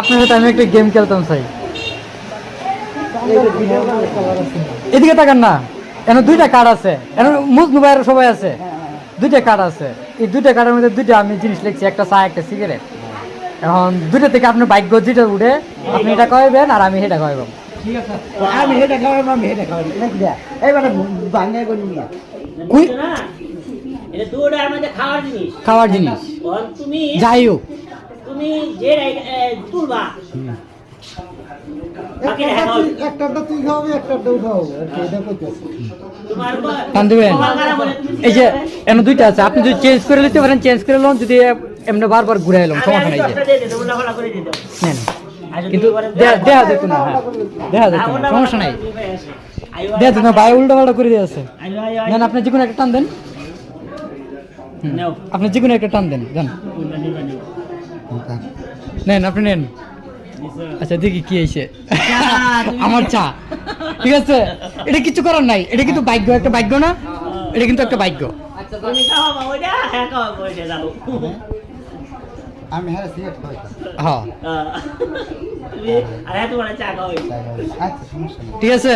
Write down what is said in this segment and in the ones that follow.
আপনার সাথে আমি একটা গেম খেলতাম চাই। এদিকে তাকান না, এখানে দুইটা কার্ড আছে, এখানে মুজনু ভাইয়ের সবাই আছে, দুইটা কার্ড আছে। এই দুইটা কার্ডের মধ্যে দুইটা আমি জিনিস লিখছি, একটা চা একটা সিগারেট। এখন দুইটা থেকে আপনার ভাগ্য যেটা উঠে আপনি এটা কইবেন আর আমি সেটা কইব। ঠিক আছে আমি হেডে খাওয়াবো আমি হেডে খাওয়াবো নাকি দা এইবারে ভাঙাই কোন নিয়া কুই না এটা দুটোর মধ্যে খাওয়ার জিনিস খাওয়ার জিনিস তুমি যাই হোক, তুমি যে তুলবা একটা তুই খাওয়াবি একটা খাওয়াবো এটা কইতেছ তোমার টান দিবেন। এই যে এখানে দুইটা আছে, আপনি যদি চেঞ্জ করে নিতে পারেন চেঞ্জ করে লোন, যদি এমনি বারবার ঘুরে এলাম সমস্যা নাই। নেন কিন্তু দেখা যেত না, হ্যাঁ দেখা যেত না, সমস্যা নাই, দেখা যেত না। ভাই উল্টো পাল্টা করে দিয়ে আছে। নেন আপনি যে কোনো একটা টান দেন, আপনি যে কোনো একটা টান দেন, জান নেন আপনি নেন। আচ্ছা দেখি কি হয়েছে, আমার চা। ঠিক আছে, এটা কিছু করার নাই, এটা কিন্তু ভাগ্য, একটা ভাগ্য না, এটা কিন্তু একটা ভাগ্য। তুমি খাওয়াবো ওইটা, হ্যাঁ খাওয়াবো ওইটা যাও। আমি হ্যাঁ সিগারেট খাই হ্যাঁ তুমি আর এত বড় চা খাওয়াই আচ্ছা সমস্যা নেই ঠিক আছে,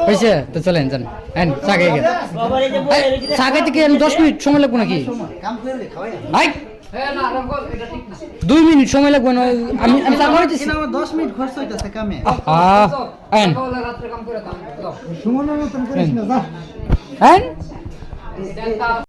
হয়েছে তো চলেন যান। হ্যাঁ চা খেয়ে গেল, বাবার এই যে বলে রেখে চা খাইতে কি 10 মিনিট সময় লাগবে নাকি? কাম করে খাওয়াই ভাই 2 মিনিট সময় লাগবে না, আমি আমি চা খাইতেছি। আমার 10 মিনিট খরচ হইতাছে কামে হ্যাঁ সুমনের মতন করিস না যা হ্যাঁ